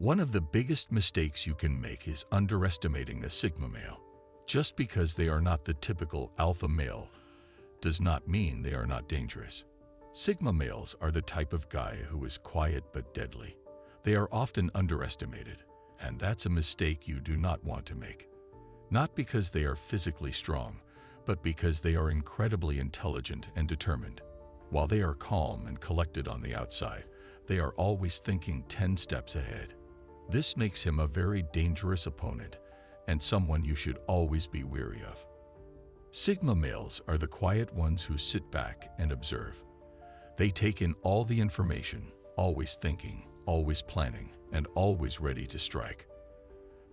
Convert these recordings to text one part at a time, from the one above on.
One of the biggest mistakes you can make is underestimating a Sigma male. Just because they are not the typical alpha male does not mean they are not dangerous. Sigma males are the type of guy who is quiet but deadly. They are often underestimated, and that's a mistake you do not want to make. Not because they are physically strong, but because they are incredibly intelligent and determined. While they are calm and collected on the outside, they are always thinking 10 steps ahead. This makes him a very dangerous opponent and someone you should always be wary of. Sigma males are the quiet ones who sit back and observe. They take in all the information, always thinking, always planning, and always ready to strike.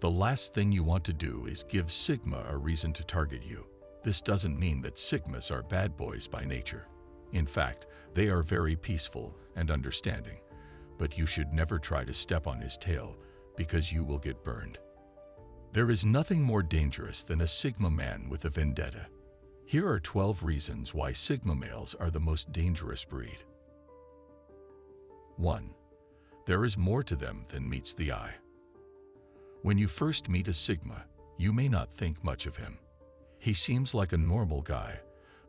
The last thing you want to do is give Sigma a reason to target you. This doesn't mean that Sigmas are bad boys by nature. In fact, they are very peaceful and understanding, but you should never try to step on his tail because you will get burned. There is nothing more dangerous than a Sigma man with a vendetta. Here are 12 reasons why Sigma males are the most dangerous breed. 1. There is more to them than meets the eye. When you first meet a Sigma, you may not think much of him. He seems like a normal guy,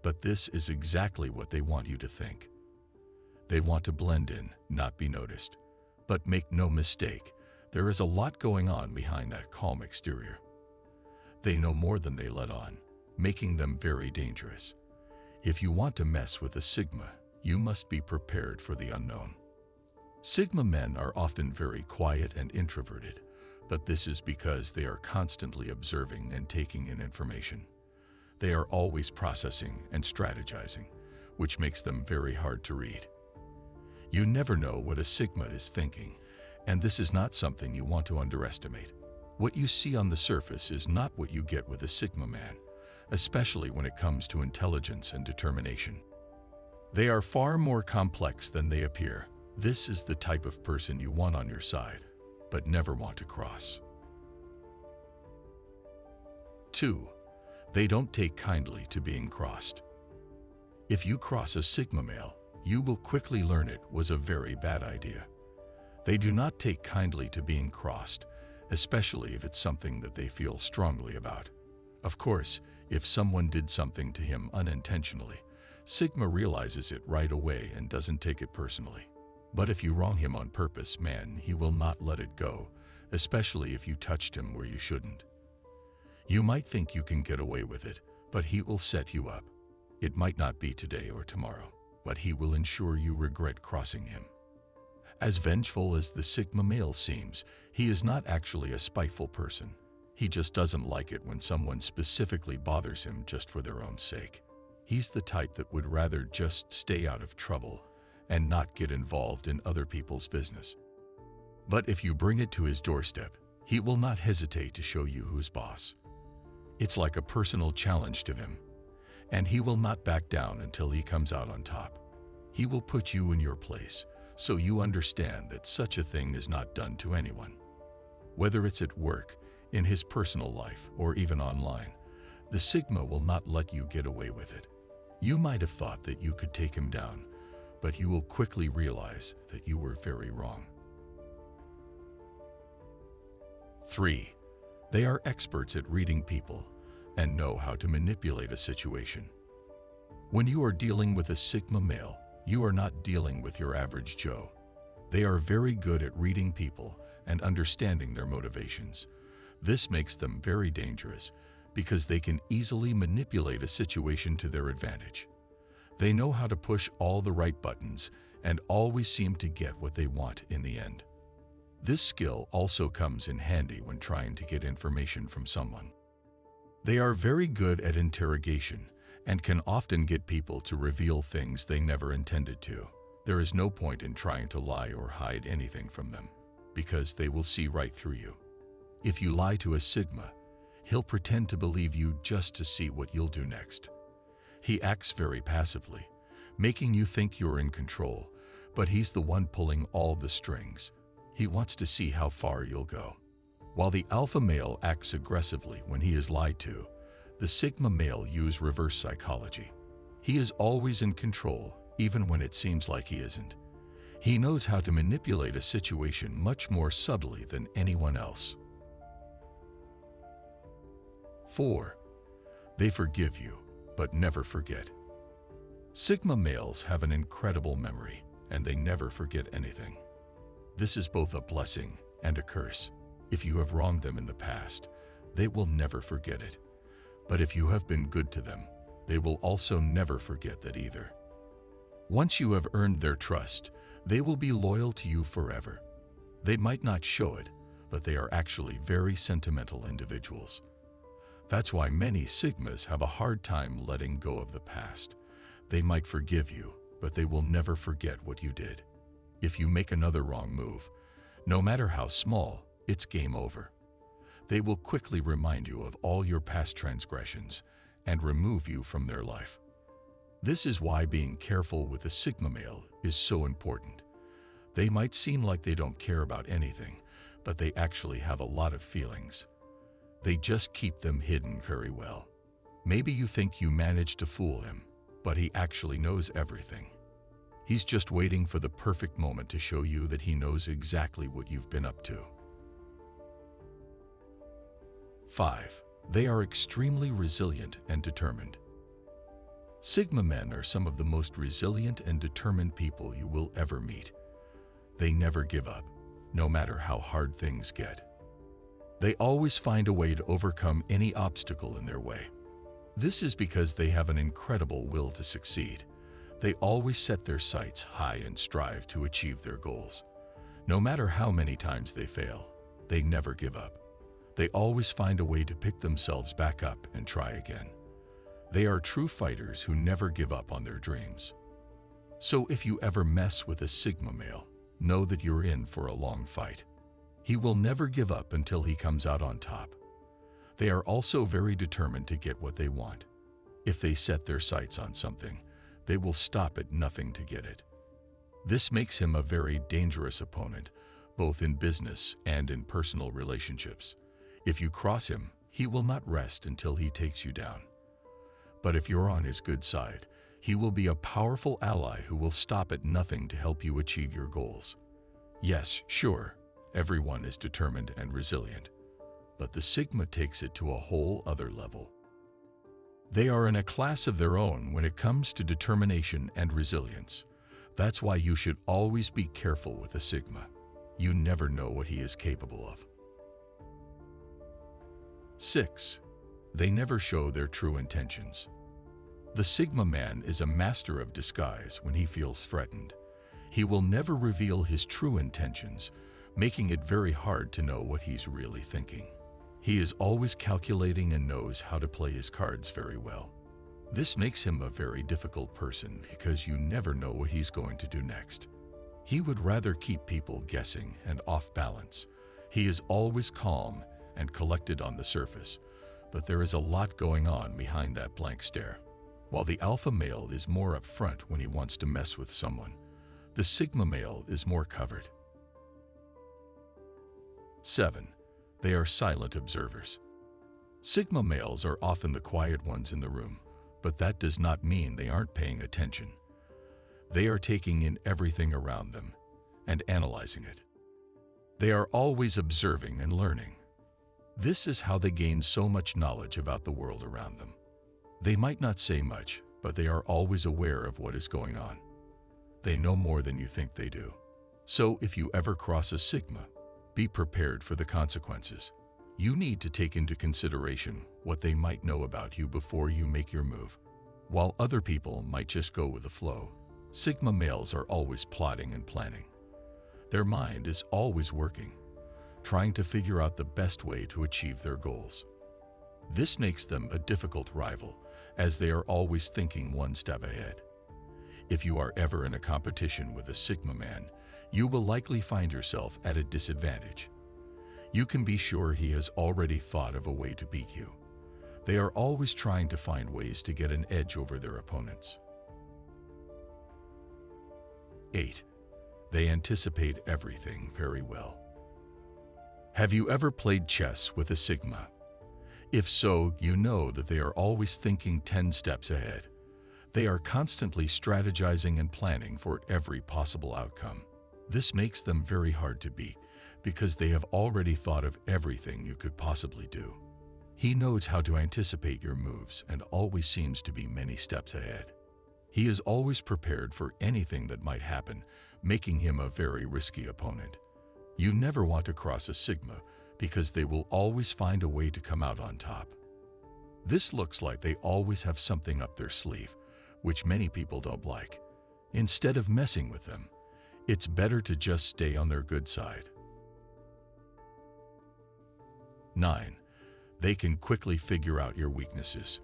but this is exactly what they want you to think. They want to blend in, not be noticed. But make no mistake, there is a lot going on behind that calm exterior. They know more than they let on, making them very dangerous. If you want to mess with a Sigma, you must be prepared for the unknown. Sigma men are often very quiet and introverted, but this is because they are constantly observing and taking in information. They are always processing and strategizing, which makes them very hard to read. You never know what a Sigma is thinking, and this is not something you want to underestimate. What you see on the surface is not what you get with a Sigma man, especially when it comes to intelligence and determination. They are far more complex than they appear. This is the type of person you want on your side, but never want to cross. 2. They don't take kindly to being crossed. If you cross a Sigma male, you will quickly learn it was a very bad idea. They do not take kindly to being crossed, especially if it's something that they feel strongly about. Of course, if someone did something to him unintentionally, Sigma realizes it right away and doesn't take it personally. But if you wrong him on purpose, man, he will not let it go, especially if you touched him where you shouldn't. You might think you can get away with it, but he will set you up. It might not be today or tomorrow, but he will ensure you regret crossing him. As vengeful as the Sigma male seems, he is not actually a spiteful person. He just doesn't like it when someone specifically bothers him just for their own sake. He's the type that would rather just stay out of trouble and not get involved in other people's business. But if you bring it to his doorstep, he will not hesitate to show you who's boss. It's like a personal challenge to him, and he will not back down until he comes out on top. He will put you in your place, so you understand that such a thing is not done to anyone. Whether it's at work, in his personal life, or even online, the Sigma will not let you get away with it. You might have thought that you could take him down, but you will quickly realize that you were very wrong. 3. They are experts at reading people and know how to manipulate a situation. When you are dealing with a Sigma male, you are not dealing with your average Joe. They are very good at reading people and understanding their motivations. This makes them very dangerous because they can easily manipulate a situation to their advantage. They know how to push all the right buttons and always seem to get what they want in the end. This skill also comes in handy when trying to get information from someone. They are very good at interrogation and can often get people to reveal things they never intended to. There is no point in trying to lie or hide anything from them, because they will see right through you. If you lie to a Sigma, he'll pretend to believe you just to see what you'll do next. He acts very passively, making you think you're in control, but he's the one pulling all the strings. He wants to see how far you'll go. While the alpha male acts aggressively when he is lied to, the Sigma male uses reverse psychology. He is always in control, even when it seems like he isn't. He knows how to manipulate a situation much more subtly than anyone else. 4. They forgive you, but never forget. Sigma males have an incredible memory, and they never forget anything. This is both a blessing and a curse. If you have wronged them in the past, they will never forget it. But if you have been good to them, they will also never forget that either. Once you have earned their trust, they will be loyal to you forever. They might not show it, but they are actually very sentimental individuals. That's why many Sigmas have a hard time letting go of the past. They might forgive you, but they will never forget what you did. If you make another wrong move, no matter how small, it's game over. They will quickly remind you of all your past transgressions and remove you from their life. This is why being careful with a Sigma male is so important. They might seem like they don't care about anything, but they actually have a lot of feelings. They just keep them hidden very well. Maybe you think you managed to fool him, but he actually knows everything. He's just waiting for the perfect moment to show you that he knows exactly what you've been up to. 5. They are extremely resilient and determined. Sigma men are some of the most resilient and determined people you will ever meet. They never give up, no matter how hard things get. They always find a way to overcome any obstacle in their way. This is because they have an incredible will to succeed. They always set their sights high and strive to achieve their goals. No matter how many times they fail, they never give up. They always find a way to pick themselves back up and try again. They are true fighters who never give up on their dreams. So if you ever mess with a Sigma male, know that you're in for a long fight. He will never give up until he comes out on top. They are also very determined to get what they want. If they set their sights on something, they will stop at nothing to get it. This makes him a very dangerous opponent, both in business and in personal relationships. If you cross him, he will not rest until he takes you down. But if you're on his good side, he will be a powerful ally who will stop at nothing to help you achieve your goals. Yes, sure, everyone is determined and resilient, but the Sigma takes it to a whole other level. They are in a class of their own when it comes to determination and resilience. That's why you should always be careful with a Sigma. You never know what he is capable of. 6. They never show their true intentions. The Sigma man is a master of disguise when he feels threatened. He will never reveal his true intentions, making it very hard to know what he's really thinking. He is always calculating and knows how to play his cards very well. This makes him a very difficult person because you never know what he's going to do next. He would rather keep people guessing and off balance. He is always calm and collected on the surface, but there is a lot going on behind that blank stare. While the alpha male is more upfront when he wants to mess with someone, the Sigma male is more covered. 7. They are silent observers. Sigma males are often the quiet ones in the room, but that does not mean they aren't paying attention. They are taking in everything around them and analyzing it. They are always observing and learning. This is how they gain so much knowledge about the world around them. They might not say much, but they are always aware of what is going on. They know more than you think they do. So if you ever cross a Sigma, be prepared for the consequences. You need to take into consideration what they might know about you before you make your move. While other people might just go with the flow, Sigma males are always plotting and planning. Their mind is always working, trying to figure out the best way to achieve their goals. This makes them a difficult rival, as they are always thinking one step ahead. If you are ever in a competition with a Sigma man, you will likely find yourself at a disadvantage. You can be sure he has already thought of a way to beat you. They are always trying to find ways to get an edge over their opponents. 8. They anticipate everything very well. Have you ever played chess with a Sigma? If so, you know that they are always thinking 10 steps ahead. They are constantly strategizing and planning for every possible outcome. This makes them very hard to beat because they have already thought of everything you could possibly do. He knows how to anticipate your moves and always seems to be many steps ahead. He is always prepared for anything that might happen, making him a very risky opponent. You never want to cross a Sigma because they will always find a way to come out on top. This looks like they always have something up their sleeve, which many people don't like. Instead of messing with them, it's better to just stay on their good side. 9. They can quickly figure out your weaknesses.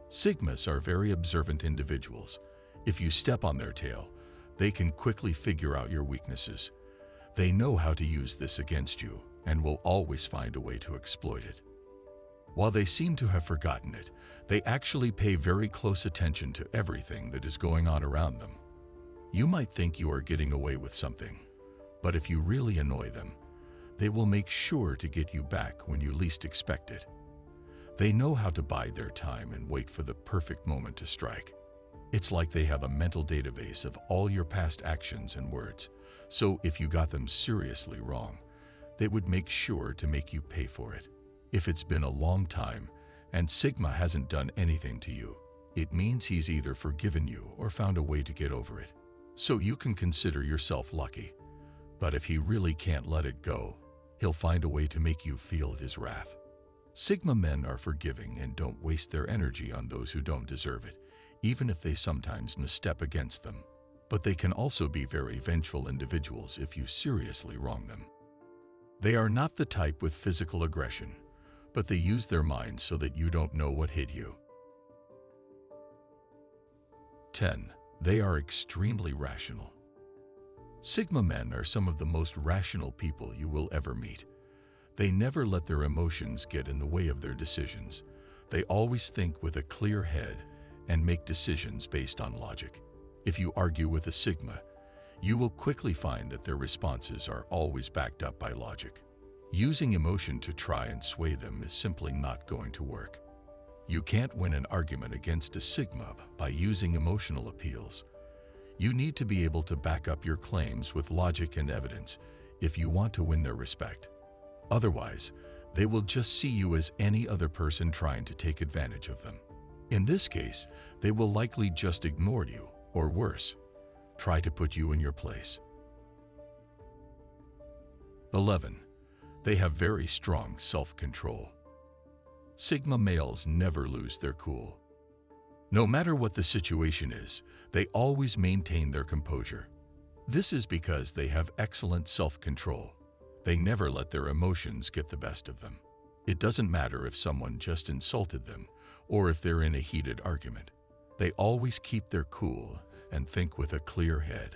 Sigmas are very observant individuals. If you step on their tail, they can quickly figure out your weaknesses. They know how to use this against you and will always find a way to exploit it. While they seem to have forgotten it, they actually pay very close attention to everything that is going on around them. You might think you are getting away with something, but if you really annoy them, they will make sure to get you back when you least expect it. They know how to bide their time and wait for the perfect moment to strike. It's like they have a mental database of all your past actions and words, so if you got them seriously wrong, they would make sure to make you pay for it. If it's been a long time and Sigma hasn't done anything to you, it means he's either forgiven you or found a way to get over it. So you can consider yourself lucky. But if he really can't let it go, he'll find a way to make you feel his wrath. Sigma men are forgiving and don't waste their energy on those who don't deserve it, even if they sometimes misstep against them. But they can also be very vengeful individuals if you seriously wrong them. They are not the type with physical aggression, but they use their mind so that you don't know what hit you. 10. They are extremely rational. Sigma men are some of the most rational people you will ever meet. They never let their emotions get in the way of their decisions. They always think with a clear head and make decisions based on logic. If you argue with a Sigma, you will quickly find that their responses are always backed up by logic. Using emotion to try and sway them is simply not going to work. You can't win an argument against a Sigma by using emotional appeals. You need to be able to back up your claims with logic and evidence if you want to win their respect. Otherwise, they will just see you as any other person trying to take advantage of them. In this case, they will likely just ignore you, or worse, try to put you in your place. 11. They have very strong self-control. Sigma males never lose their cool. No matter what the situation is, they always maintain their composure. This is because they have excellent self-control. They never let their emotions get the best of them. It doesn't matter if someone just insulted them or if they're in a heated argument. They always keep their cool and think with a clear head.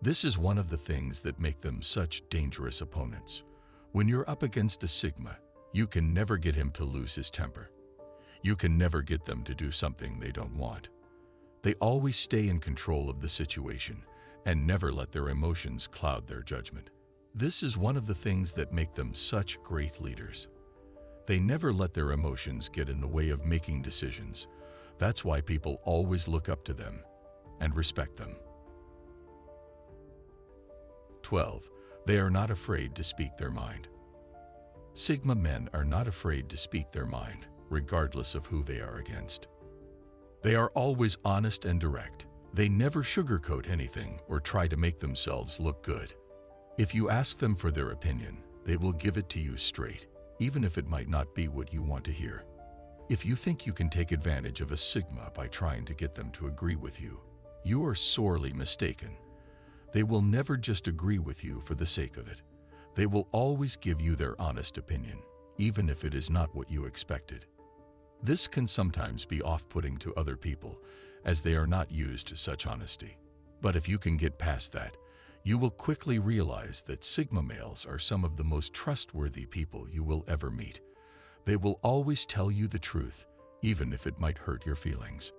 This is one of the things that make them such dangerous opponents. When you're up against a Sigma, you can never get him to lose his temper. You can never get them to do something they don't want. They always stay in control of the situation and never let their emotions cloud their judgment. This is one of the things that make them such great leaders. They never let their emotions get in the way of making decisions. That's why people always look up to them and respect them. 12. They are not afraid to speak their mind. Sigma men are not afraid to speak their mind, regardless of who they are against. They are always honest and direct. They never sugarcoat anything or try to make themselves look good. If you ask them for their opinion, they will give it to you straight, even if it might not be what you want to hear. If you think you can take advantage of a Sigma by trying to get them to agree with you, you are sorely mistaken. They will never just agree with you for the sake of it. They will always give you their honest opinion, even if it is not what you expected. This can sometimes be off-putting to other people, as they are not used to such honesty. But if you can get past that, you will quickly realize that Sigma males are some of the most trustworthy people you will ever meet. They will always tell you the truth, even if it might hurt your feelings.